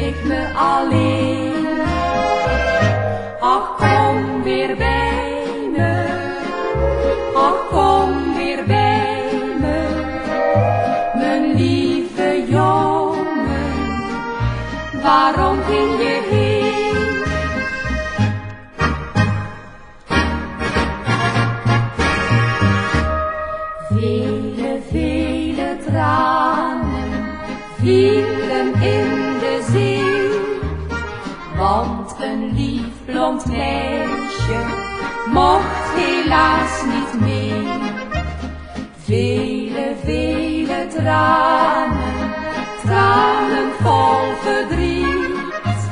ik me alleen. Ach, kom weer bij me, ach, kom weer bij me, mijn lieve jongen, waarom ging je heen? Vele, vele tranen vielen in de zee, want een lief blond meisje mocht helaas niet mee. Vele, vele tranen, tranen vol verdriet,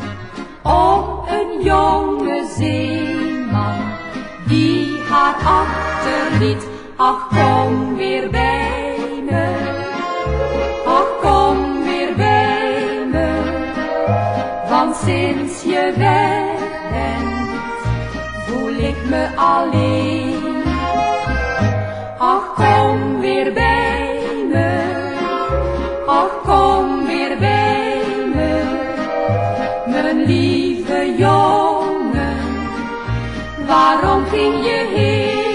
om een jonge zeeman die haar achterliet. Ach, kom weer bij me, ach, kom weer bij me, want sinds je weg bent, voel ik me alleen. Ach, kom weer bij me, ach, kom weer bij me, mijn lieve jongen, waarom ging je heen?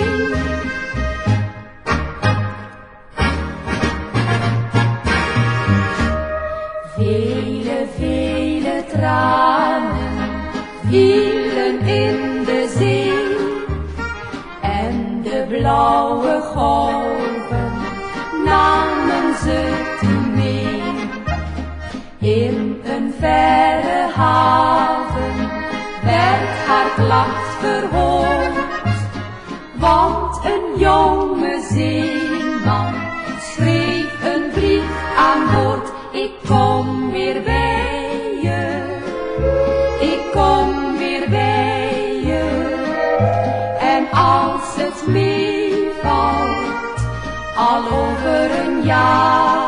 Vele, vele tranen vielen in de zee, en de blauwe golven namen ze toen mee. In een verre haven werd haar klacht verhoord, want een jonge zeeman schreef een brief aan boord. Ik kom weer bij je, ik kom weer bij je, en als het meevalt, al over een jaar.